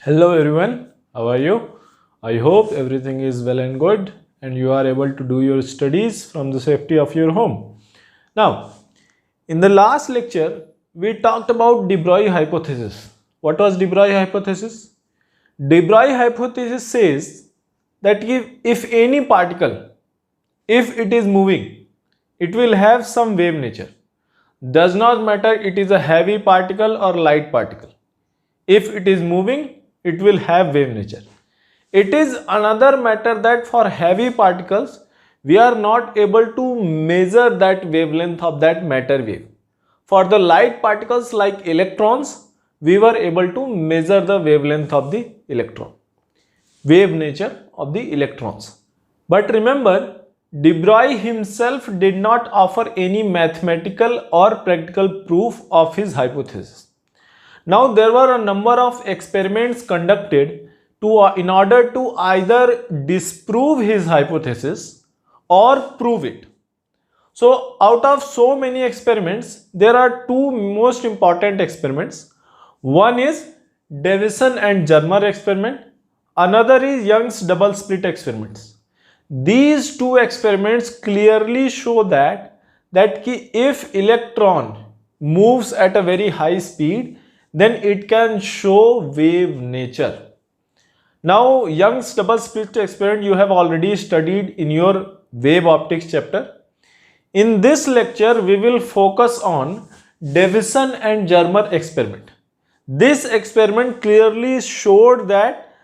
Hello everyone, how are you? I hope everything is well and good and you are able to do your studies from the safety of your home. Now, in the last lecture, we talked about de Broglie hypothesis. What was de Broglie hypothesis? De Broglie hypothesis says that if any particle, if it is moving, it will have some wave nature. Does not matter it is a heavy particle or light particle. If it is moving, it will have wave nature. It is another matter that for heavy particles, we are not able to measure that wavelength of that matter wave. For the light particles like electrons, we were able to measure the wavelength of the electron, wave nature of the electrons. But remember, de Broglie himself did not offer any mathematical or practical proof of his hypothesis. Now there were a number of experiments conducted in order to either disprove his hypothesis or prove it. So out of so many experiments, there are two most important experiments. One is Davison and Germer experiment. Another is Young's double slit experiments. These two experiments clearly show that if electron moves at a very high speed, then it can show wave nature. Now, Young's double slit experiment you have already studied in your wave optics chapter. In this lecture, we will focus on Davison and Germer experiment. This experiment clearly showed that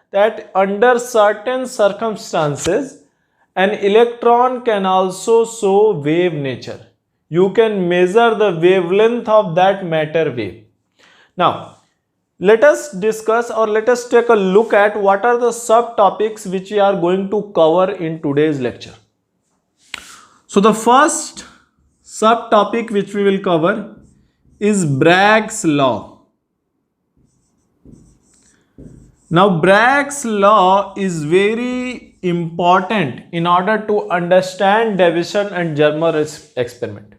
under certain circumstances, an electron can also show wave nature. You can measure the wavelength of that matter wave. Now, let us discuss or let us take a look at what are the subtopics which we are going to cover in today's lecture. So, the first subtopic which we will cover is Bragg's law. Now, Bragg's law is very important in order to understand Davison and Germer experiment.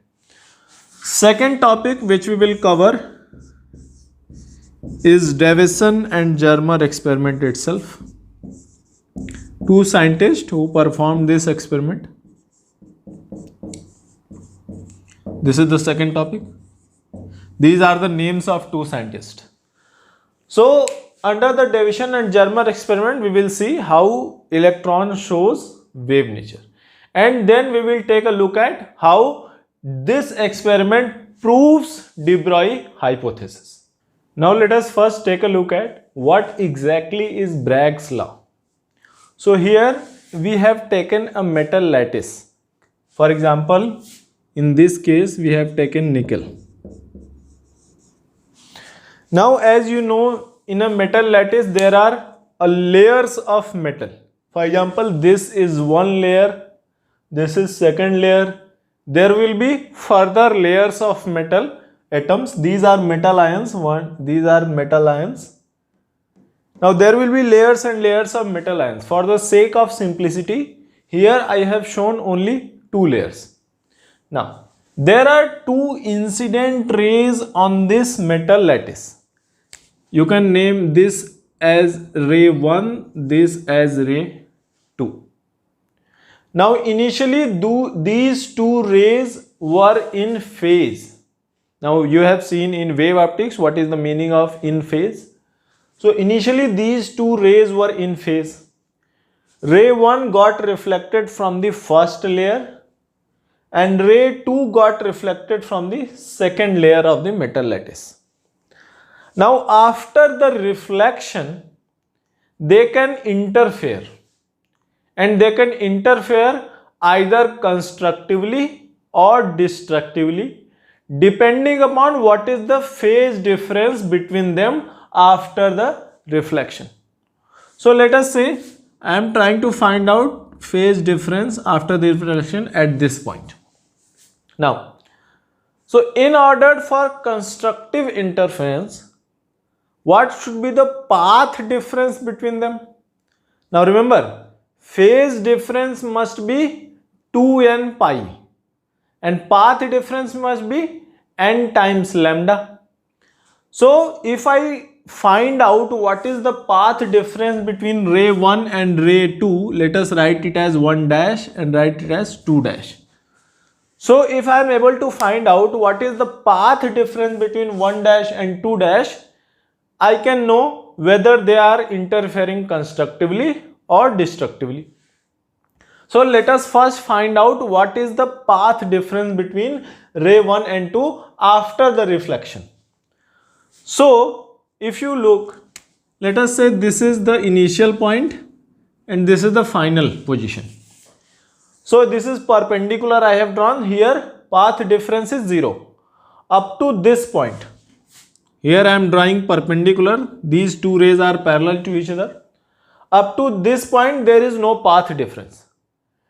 Second topic which we will cover is Davison and Germer experiment itself. Two scientists who performed this experiment. This is the second topic. These are the names of two scientists. So, under the Davison and Germer experiment, we will see how electron shows wave nature. And then we will take a look at how this experiment proves de Broglie hypothesis. Now let us first take a look at what exactly is Bragg's law. So here we have taken a metal lattice. For example, in this case we have taken nickel. Now as you know, in a metal lattice there are layers of metal. For example, this is one layer, this is second layer. There will be further layers of metal atoms. These are metal ions. These are metal ions. Now there will be layers and layers of metal ions. For the sake of simplicity, here I have shown only two layers. Now there are two incident rays on this metal lattice. You can name this as ray 1, this as ray 2. Now initially these two rays were in phase. Now you have seen in wave optics what is the meaning of in phase. So initially these two rays were in phase. Ray 1 got reflected from the first layer and ray 2 got reflected from the second layer of the metal lattice. Now after the reflection, they can interfere, and they can interfere either constructively or destructively, depending upon what is the phase difference between them after the reflection. So let us say I am trying to find out phase difference after the reflection at this point. Now, so in order for constructive interference, what should be the path difference between them? Now remember, phase difference must be 2n pi. And path difference must be n times lambda. So if I find out what is the path difference between ray 1 and ray 2, let us write it as 1 dash and write it as 2 dash. So if I am able to find out what is the path difference between 1 dash and 2 dash, I can know whether they are interfering constructively or destructively. So let us first find out what is the path difference between ray 1 and 2 after the reflection. So if you look, let us say this is the initial point and this is the final position. So this is perpendicular I have drawn. Here path difference is 0 up to this point. Here I am drawing perpendicular. These two rays are parallel to each other. Up to this point there is no path difference.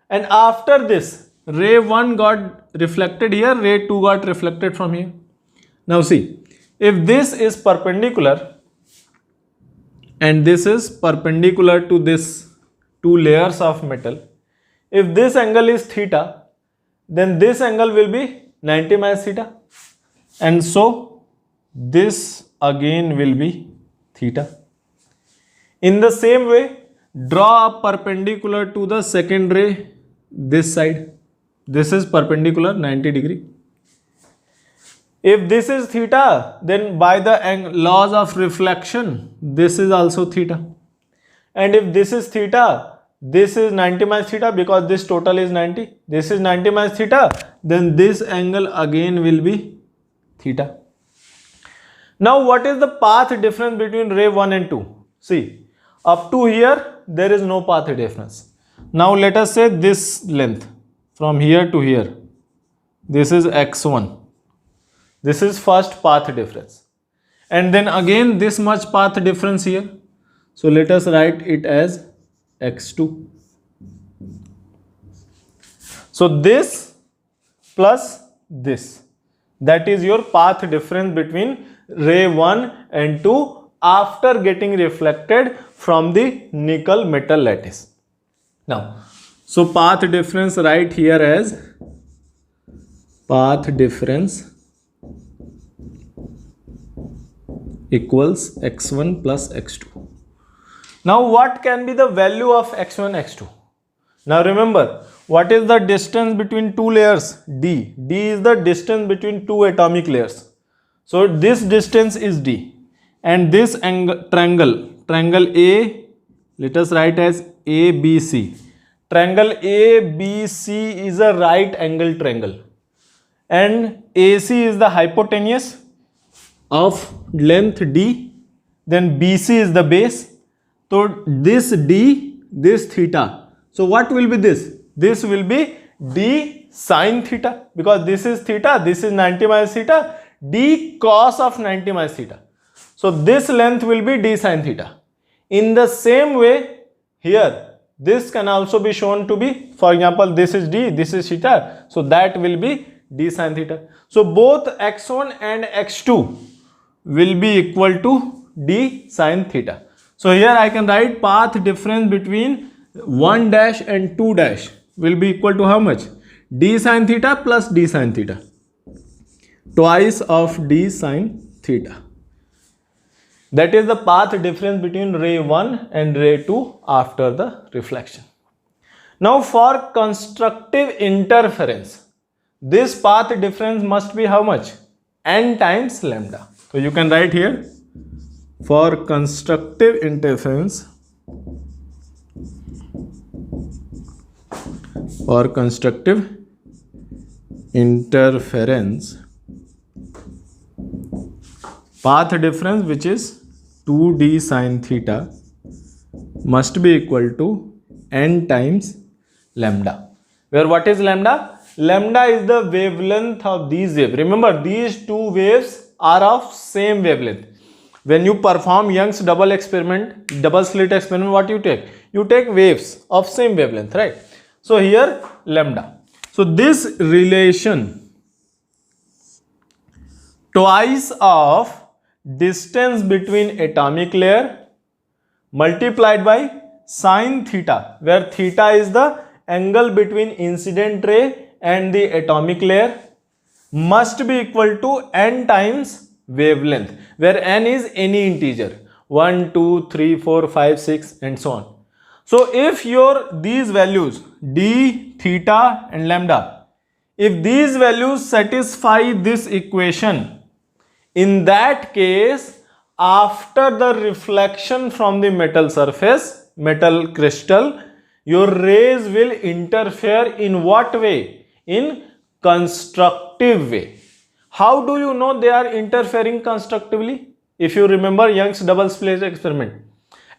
And after this, ray 1 got reflected here, ray 2 got reflected from here. Now see, if this is perpendicular and this is perpendicular to this two layers of metal, if this angle is theta, then this angle will be 90 minus theta. And so this again will be theta. In the same way, draw a perpendicular to the second ray this side. This is perpendicular 90 degree. If this is theta, then by the laws of reflection, this is also theta. And if this is theta, this is 90 minus theta because this total is 90. This is 90 minus theta, then this angle again will be theta. Now what is the path difference between ray 1 and 2? See, up to here there is no path difference. Now let us say this length from here to here, this is x1. This is first path difference. And then again this much path difference here. So let us write it as x2. So this plus this, that is your path difference between ray 1 and 2 after getting reflected from the nickel metal lattice. Now, so path difference right here as path difference equals x1 plus x2. Now what can be the value of x1, x2? Now remember, what is the distance between two layers? D. D is the distance between two atomic layers. So this distance is D. And this triangle A, let us write as ABC. Triangle ABC is a right angle triangle. And AC is the hypotenuse of length D. Then BC is the base. So this D, this theta. So what will be this? This will be D sine theta, because this is theta, this is 90 minus theta, D cos of 90 minus theta. So this length will be D sine theta. In the same way, here this can also be shown to be, for example, this is D, this is theta, so that will be D sine theta. So both x1 and x2 will be equal to D sine theta. So here I can write path difference between 1 dash and 2 dash will be equal to how much? D sine theta plus D sine theta, twice of D sine theta. That is the path difference between ray 1 and ray 2 after the reflection. Now for constructive interference, this path difference must be how much? N times lambda. So you can write here, for constructive interference, path difference, which is 2D sine theta, must be equal to N times lambda. Where what is lambda? Lambda is the wavelength of these waves. Remember, these two waves are of same wavelength. When you perform Young's double slit experiment, what you take? You take waves of same wavelength, right? So here lambda. So this relation, twice of distance between atomic layer multiplied by sine theta, where theta is the angle between incident ray and the atomic layer, must be equal to N times wavelength, where n is any integer 1, 2, 3, 4, 5, 6 and so on. So if these values d, theta and lambda, if these values satisfy this equation, in that case, after the reflection from the metal surface, metal crystal, your rays will interfere in what way? In constructive way. How do you know they are interfering constructively? If you remember Young's double slit experiment,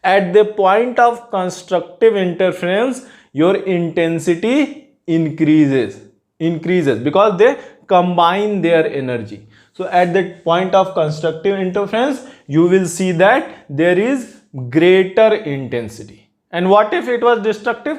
at the point of constructive interference, your intensity increases because they combine their energy. So at the point of constructive interference, you will see that there is greater intensity. And what if it was destructive?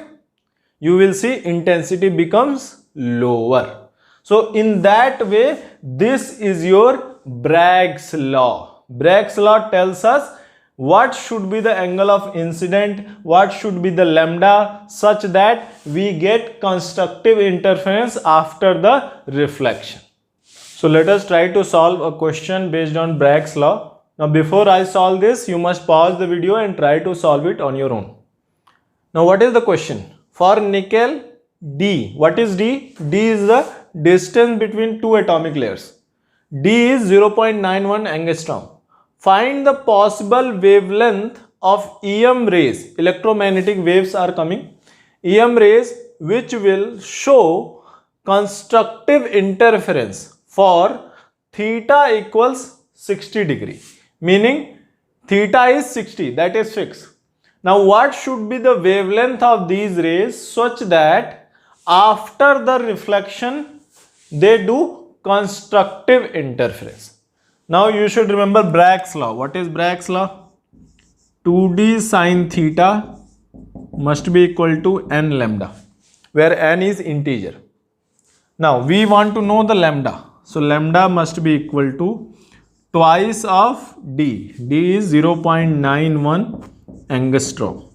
You will see intensity becomes lower. So in that way, this is your Bragg's law. Bragg's law tells us what should be the angle of incident, what should be the lambda, such that we get constructive interference after the reflection. So let us try to solve a question based on Bragg's law. Now before I solve this, you must pause the video and try to solve it on your own. Now what is the question? For nickel, D. What is D? D is the distance between two atomic layers. D is 0.91 angstrom. Find the possible wavelength of EM rays. Electromagnetic waves are coming. EM rays which will show constructive interference for theta equals 60 degree. Meaning theta is 60, that is fixed. Now what should be the wavelength of these rays such that after the reflection they do constructive interference? Now you should remember Bragg's law. What is Bragg's law? 2d sine theta must be equal to n lambda, where n is integer. Now we want to know the lambda. So lambda must be equal to twice of d. D is 0.91 angstrom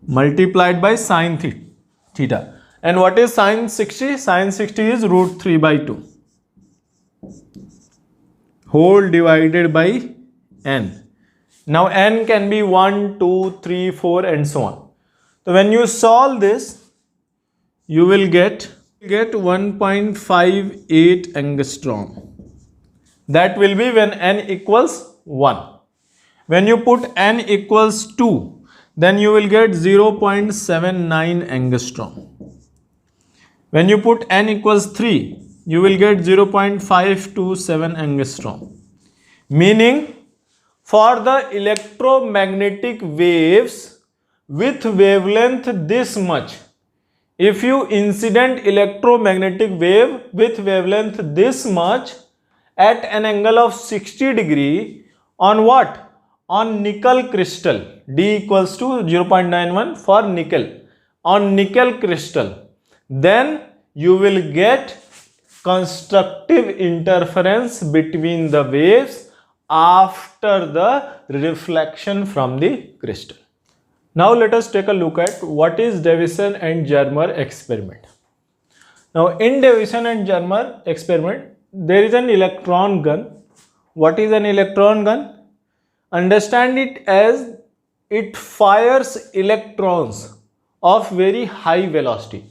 multiplied by sine theta. And what is sine 60? Sine 60 is root 3 by 2 whole divided by n. Now n can be 1, 2, 3, 4 and so on. So when you solve this, you will get 1.58 angstrom. That will be when n equals 1. When you put n equals 2, then you will get 0.79 angstrom. When you put n equals 3, you will get 0.527 angstrom. Meaning, for the electromagnetic waves with wavelength this much, if you incident electromagnetic wave with wavelength this much at an angle of 60 degree on what? On nickel crystal, D equals to 0.91 for nickel, on nickel crystal, then you will get constructive interference between the waves after the reflection from the crystal. Now let us take a look at what is Davison and Germer experiment. Now in Davison and Germer experiment, there is an electron gun. What is an electron gun? Understand it as it fires electrons of very high velocity.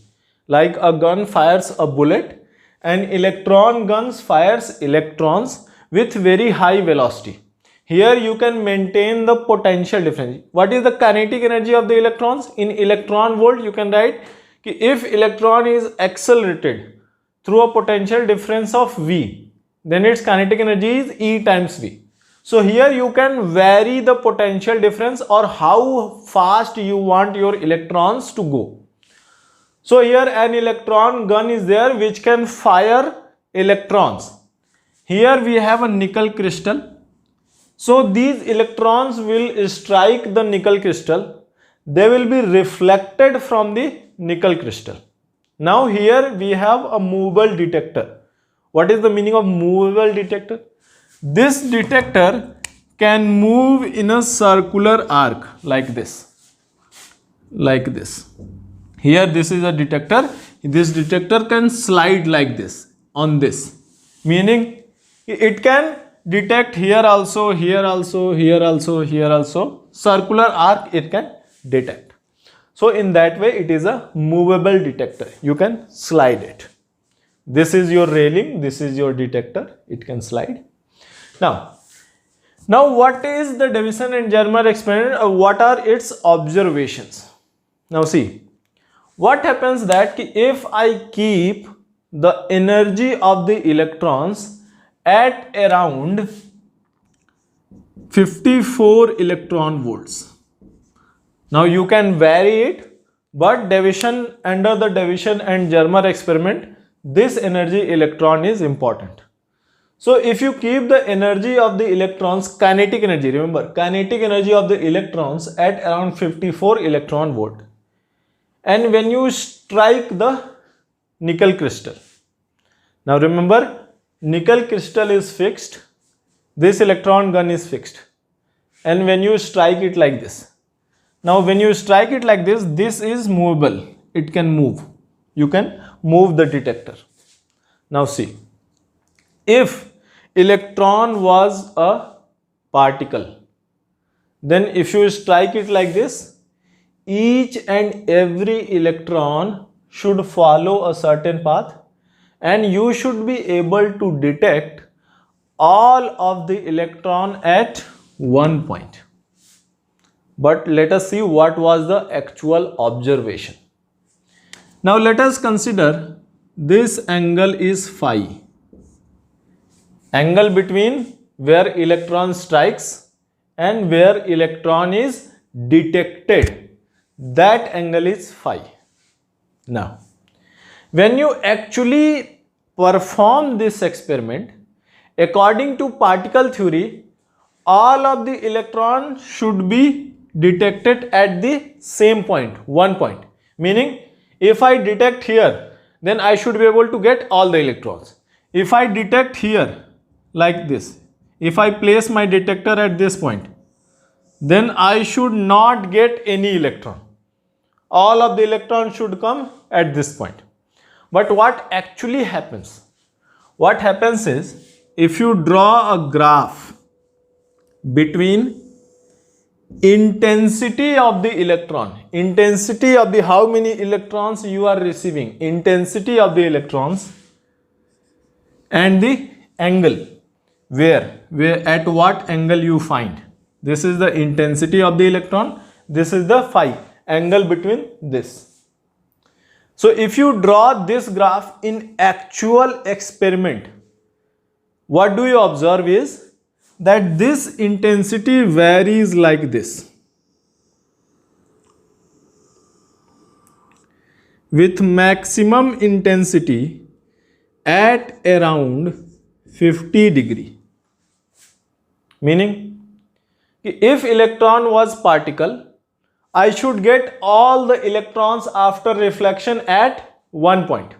Like a gun fires a bullet, and electron guns fires electrons with very high velocity. Here you can maintain the potential difference. What is the kinetic energy of the electrons? In electron volt you can write if electron is accelerated through a potential difference of V, then its kinetic energy is E times V. So here you can vary the potential difference or how fast you want your electrons to go. So here an electron gun is there which can fire electrons. Here we have a nickel crystal. So these electrons will strike the nickel crystal. They will be reflected from the nickel crystal. Now here we have a movable detector. What is the meaning of movable detector? This detector can move in a circular arc like this. Like this. Here this is a detector. This detector can slide like this on this. Meaning it can detect here also, here also, here also, here also. Circular arc it can detect. So in that way it is a movable detector. You can slide it. This is your railing, this is your detector, it can slide. Now what is the Davison and Germer experiment? What are its observations? Now see, what happens that if I keep the energy of the electrons at around 54 electron volts. Now you can vary it, but Davison, under the Davison and Germer experiment, this energy electron is important. So if you keep the energy of the electrons, kinetic energy, remember kinetic energy of the electrons at around 54 electron volt, and when you strike the nickel crystal, now remember nickel crystal is fixed, this electron gun is fixed, and when you strike it like this, now when you strike it like this is movable, it can move, you can move the detector. Now see, if electron was a particle, then if you strike it like this, each and every electron should follow a certain path, and you should be able to detect all of the electron at one point. But let us see what was the actual observation. Now let us consider this angle is phi. Angle between where electron strikes and where electron is detected, that angle is phi. Now when you actually perform this experiment, according to particle theory, all of the electrons should be detected at the same point, one point. Meaning, if I detect here, then I should be able to get all the electrons. If I detect here, like this, if I place my detector at this point, then I should not get any electron. All of the electrons should come at this point. But what actually happens? What happens is, if you draw a graph between intensity of the electron, intensity of the how many electrons you are receiving, intensity of the electrons, and the angle, where at what angle you find. This is the intensity of the electron, this is the phi, angle between this. So if you draw this graph in actual experiment, what do you observe is that this intensity varies like this, with maximum intensity at around 50 degree. Meaning, if electron was particle, I should get all the electrons after reflection at one point.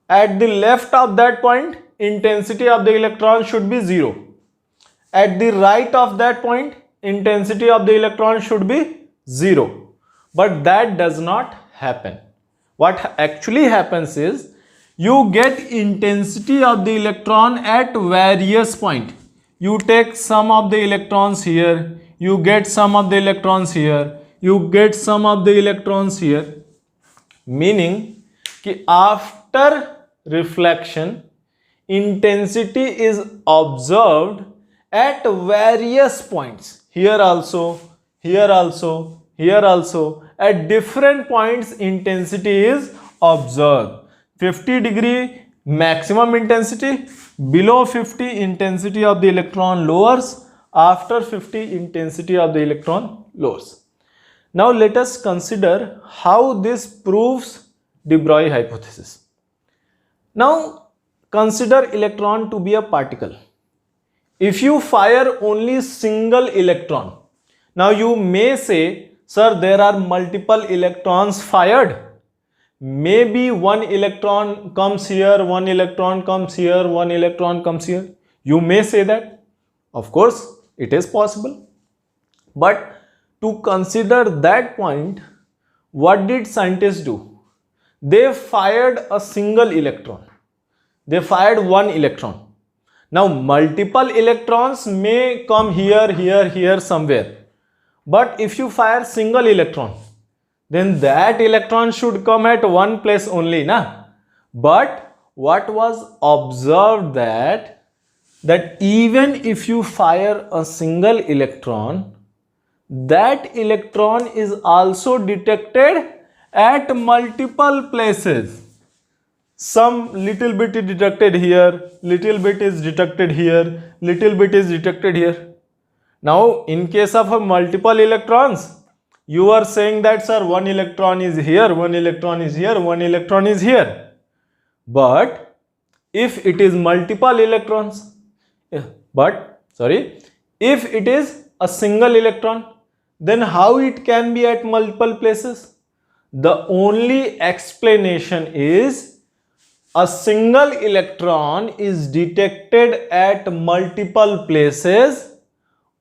At the left of that point, intensity of the electron should be 0. At the right of that point, intensity of the electron should be 0. But that does not happen. What actually happens is, you get intensity of the electron at various points. You take some of the electrons here, you get some of the electrons here, you get some of the electrons here. Meaning कि after reflection, intensity is observed at various points. Here also, here also, here also. At different points, intensity is observed. 50 degree maximum intensity, below 50 intensity of the electron lowers, after 50 intensity of the electron lowers. Now let us consider how this proves de Broglie hypothesis. Now consider electron to be a particle. If you fire only single electron, now you may say, sir, there are multiple electrons fired. Maybe one electron comes here, one electron comes here, one electron comes here. You may say that. Of course, it is possible. But to consider that point, what did scientists do? They fired a single electron. They fired one electron. Now multiple electrons may come here somewhere. But if you fire single electron, then that electron should come at one place only, na? But what was observed that even if you fire a single electron, that electron is also detected at multiple places. Some little bit is detected here, little bit is detected here, little bit is detected here. Now, in case of multiple electrons, you are saying that, sir, one electron is here, one electron is here, one electron is here. But if it is multiple electrons, if it is a single electron, then how it can be at multiple places? The only explanation is a single electron is detected at multiple places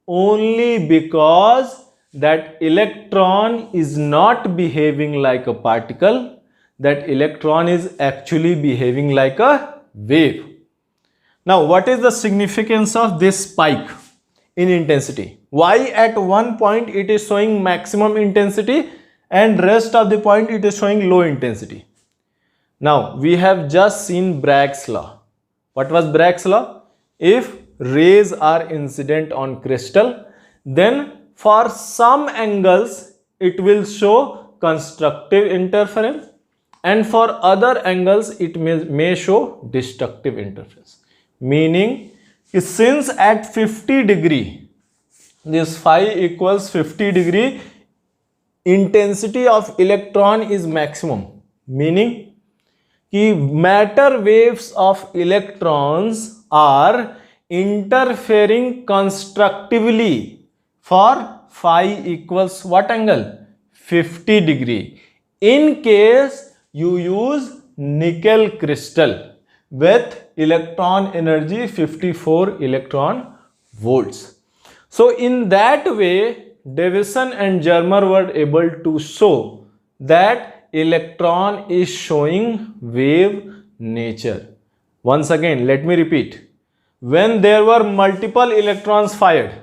only because that electron is not behaving like a particle, that electron is actually behaving like a wave. Now, what is the significance of this spike in intensity? Why at one point it is showing maximum intensity and rest of the point it is showing low intensity? Now, we have just seen Bragg's law. What was Bragg's law? If rays are incident on crystal, then for some angles it will show constructive interference, and for other angles it may show destructive interference. Meaning, since at 50 degree, this phi equals 50 degree, intensity of electron is maximum. Meaning, matter waves of electrons are interfering constructively for phi equals what angle? 50 degree. In case you use nickel crystal with electron energy 54 electron volts. So in that way, Davison and Germer were able to show that electron is showing wave nature. Once again, let me repeat. When there were multiple electrons fired,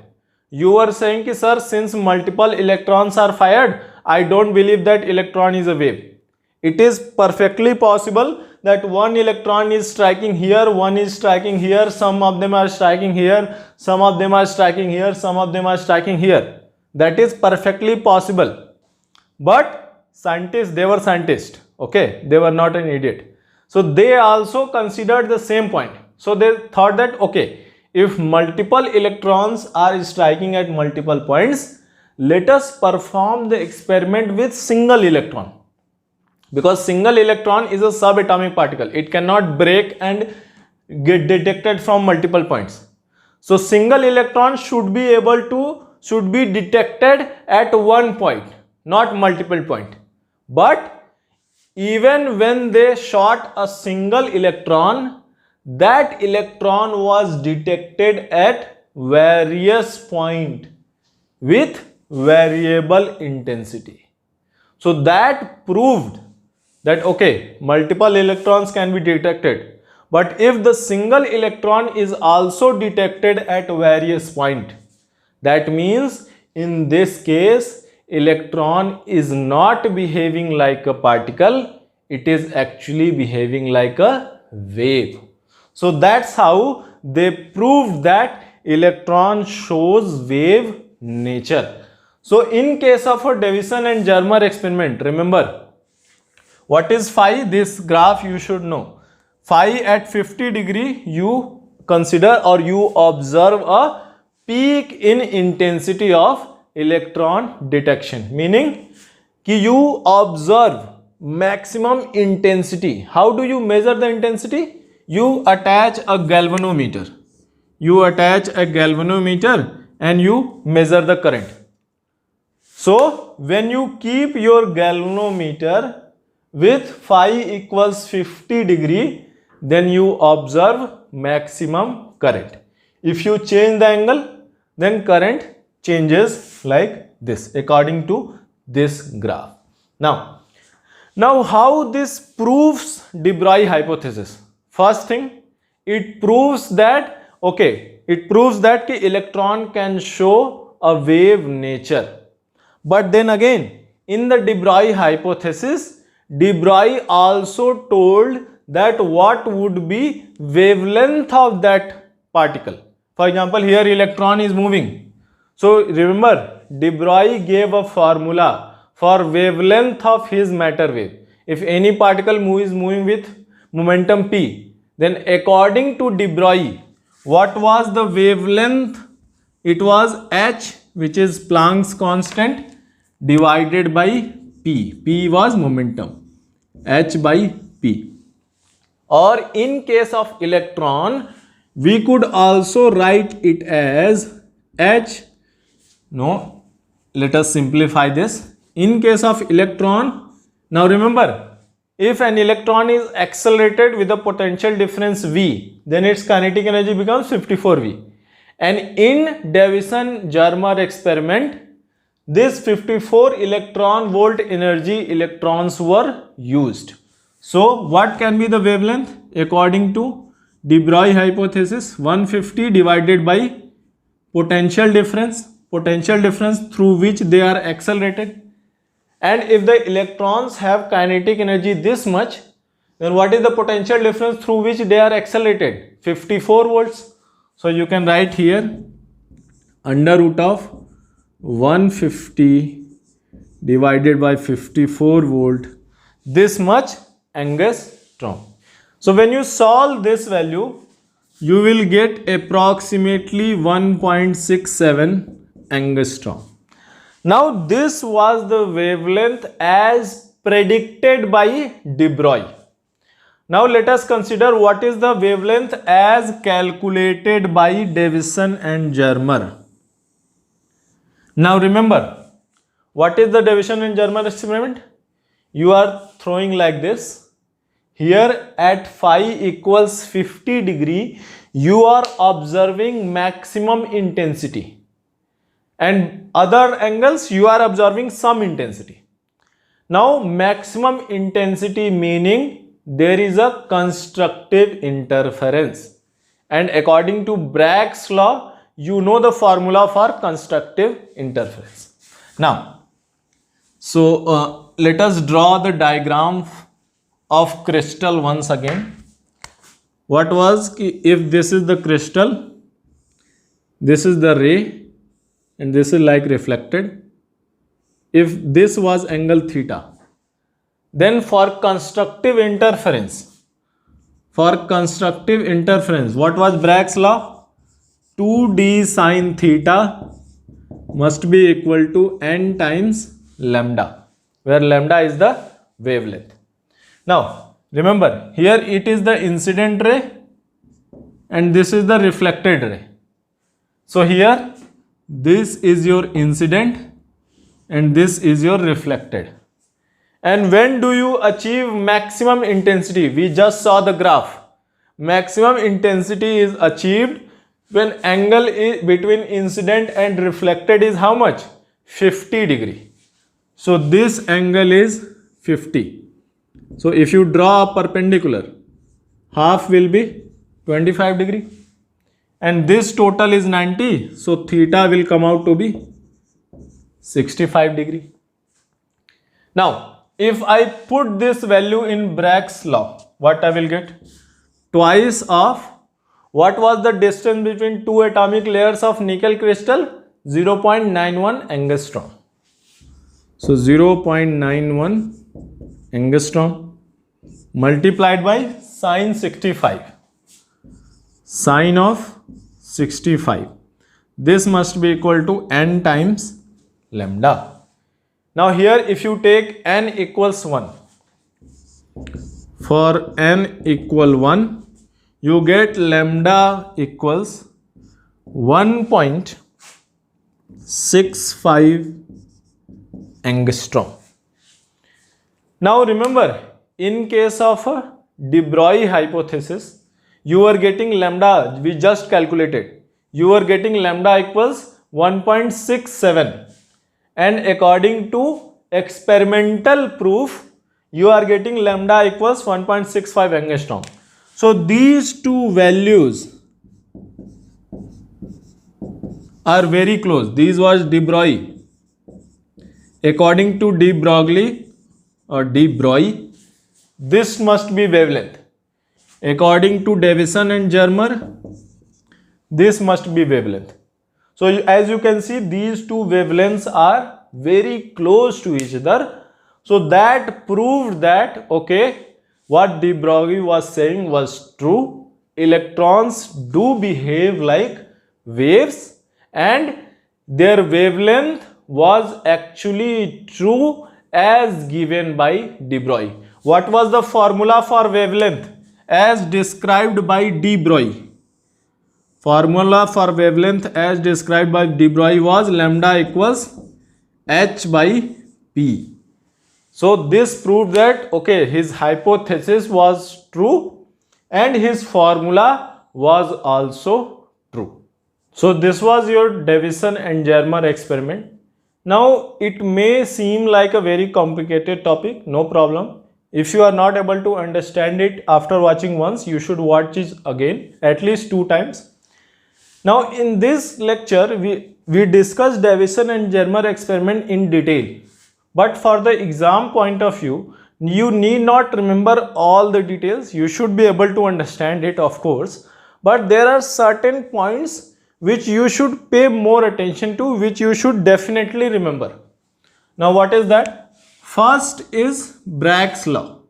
you were saying ki, sir, since multiple electrons are fired, I don't believe that electron is a wave. It is perfectly possible that one electron is striking here, one is striking here, some of them are striking here, some of them are striking here, some of them are striking here. That is perfectly possible. But scientists, they were scientists, okay? They were not an idiot. So they also considered the same point. So they thought that, okay, if multiple electrons are striking at multiple points, let us perform the experiment with single electron. Because single electron is a subatomic particle. It cannot break and get detected from multiple points. So single electron should be detected at one point, not multiple point. But even when they shot a single electron, that electron was detected at various points with variable intensity. So that proved that, okay, multiple electrons can be detected, but if the single electron is also detected at various points, that means in this case electron is not behaving like a particle, it is actually behaving like a wave. So that's how they proved that electron shows wave nature. So in case of a Davison and Germer experiment, remember, what is phi? This graph you should know. Phi at 50 degree, you consider or you observe a peak in intensity of electron detection. Meaning, you observe maximum intensity. How do you measure the intensity? You attach a galvanometer. You attach a galvanometer and you measure the current. So, when you keep your galvanometer with phi equals 50 degree, then you observe maximum current. If you change the angle, then current changes like this according to this graph. Now how this proves de Broglie hypothesis? First thing, it proves that Okay, it proves that ki electron can show a wave nature. But then again, in the de Broglie hypothesis, de Broglie also told that what would be wavelength of that particle. For example, here electron is moving. So remember, de Broglie gave a formula for wavelength of his matter wave. If any particle is moving with momentum p, then according to de Broglie, what was the wavelength? It was h, which is Planck's constant, divided by p. P was momentum, h by p. Or in case of electron, we could also write it as h. No, let us simplify this. In case of electron, now remember, if an electron is accelerated with a potential difference V, then its kinetic energy becomes 54V. And in Davison-Germer experiment, this 54 electron volt energy electrons were used. So what can be the wavelength? According to de Broglie hypothesis, 150 divided by potential difference through which they are accelerated. And if the electrons have kinetic energy this much, then what is the potential difference through which they are accelerated? 54 volts. So you can write here under root of 150 divided by 54 volt, this much angstrom. So when you solve this value, you will get approximately 1.67 angstrom. Now this was the wavelength as predicted by de Broglie. Now let us consider what is the wavelength as calculated by Davison and Germer. Now remember, what is the Davison and Germer experiment? You are throwing like this. Here at phi equals 50 degree, you are observing maximum intensity. And other angles, you are observing some intensity. Now maximum intensity meaning there is a constructive interference. And according to Bragg's law, you know the formula for constructive interference. Now, so let us draw the diagram of crystal once again. What was, if this is the crystal, this is the ray, and this is like reflected. If this was angle theta, then for constructive interference, what was Bragg's law? 2d sine theta must be equal to n times lambda, where lambda is the wavelength. Now remember, here it is the incident ray and this is the reflected ray. So here this is your incident and this is your reflected. And when do you achieve maximum intensity? We just saw the graph. Maximum intensity is achieved when angle is between incident and reflected is how much? 50 degree. So this angle is 50. So if you draw a perpendicular, half will be 25 degree. And this total is 90, so theta will come out to be 65 degree. Now, if I put this value in Bragg's law, what I will get? Twice of, what was the distance between two atomic layers of nickel crystal? 0.91 angstrom. So 0.91 angstrom multiplied by sine 65. Sine of 65. This must be equal to n times lambda. Now here if you take n equals 1, for n equal 1, you get lambda equals 1.65 angstrom. Now remember, in case of a de Broglie hypothesis, you are getting lambda, we just calculated, you are getting lambda equals 1.67, and according to experimental proof, you are getting lambda equals 1.65 angstrom. So these two values are very close. This was de Broglie. According to de Broglie or de Broglie, this must be wavelength. According to Davison and Germer, this must be wavelength. So as you can see, these two wavelengths are very close to each other. So that proved that, okay, what de Broglie was saying was true. Electrons do behave like waves and their wavelength was actually true as given by de Broglie. What was the formula for wavelength as described by de Broglie? Formula for wavelength as described by de Broglie was lambda equals h by p. So this proved that, okay, his hypothesis was true and his formula was also true. So this was your Davison and Germer experiment. Now it may seem like a very complicated topic, no problem. If you are not able to understand it after watching once, you should watch it again at least 2 times. Now in this lecture, we discussed Davison and Germer experiment in detail. But for the exam point of view, you need not remember all the details. You should be able to understand it, of course. But there are certain points which you should pay more attention to, which you should definitely remember. Now what is that? First is Bragg's law.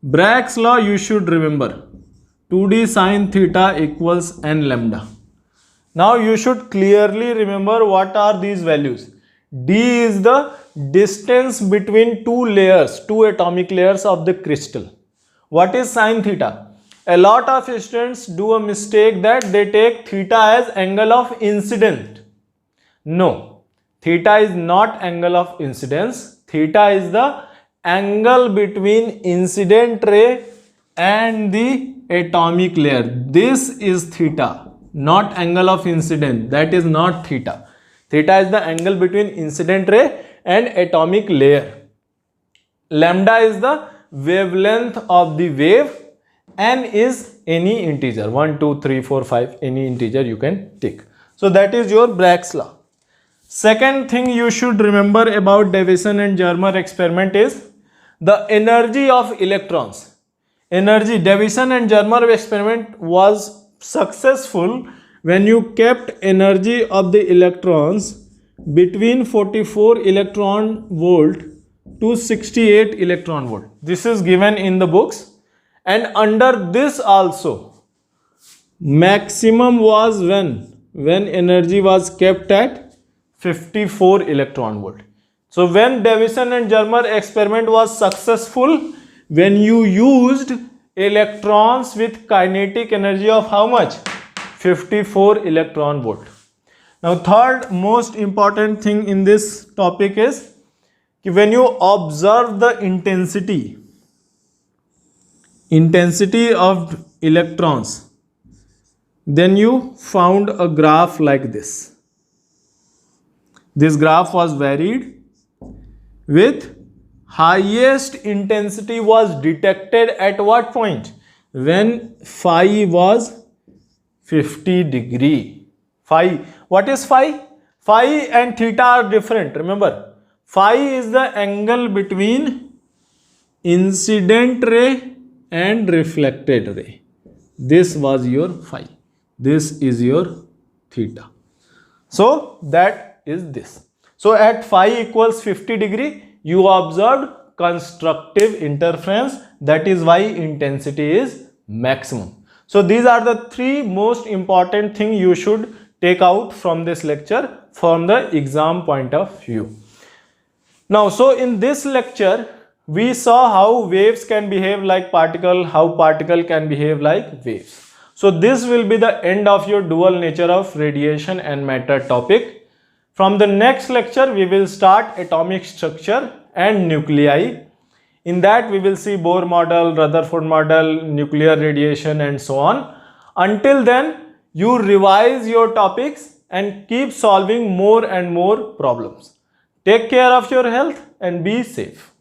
Bragg's law you should remember. 2d sine theta equals n lambda. Now you should clearly remember what are these values. D is the distance between two atomic layers of the crystal. What is sine theta? A lot of students do a mistake that they take theta as angle of incidence. No, theta is not angle of incidence. Theta is the angle between incident ray and the atomic layer. This is theta, not angle of incidence. That is not theta. Theta is the angle between incident ray and atomic layer. Lambda is the wavelength of the wave. N is any integer, 1, 2, 3, 4, 5, any integer you can take. So that is your Bragg's law. Second thing you should remember about Davison and Germer experiment is the energy of electrons. Energy, Davison and Germer experiment was successful when you kept energy of the electrons between 44 electron volt to 68 electron volt. This is given in the books. And under this also, maximum was when energy was kept at 54 electron volt. So when Davison and Germer experiment was successful, when you used electrons with kinetic energy of how much? 54 electron volt. Now third most important thing in this topic is when you observe the intensity of electrons, then you found a graph like this. This graph was varied with highest intensity was detected at what point? When phi was 50 degree. Phi, what is phi? Phi and theta are different. Remember, phi is the angle between incident ray and reflected ray. This was your phi. This is your theta. So that is this. So at phi equals 50 degree, you observed constructive interference. That is why intensity is maximum. So these are the 3 most important things you should take out from this lecture from the exam point of view. Now, so in this lecture, we saw how waves can behave like particle, how particle can behave like waves. So this will be the end of your dual nature of radiation and matter topic. From the next lecture, we will start atomic structure and nuclei. In that, we will see Bohr model, Rutherford model, nuclear radiation and so on. Until then, you revise your topics and keep solving more and more problems. Take care of your health and be safe.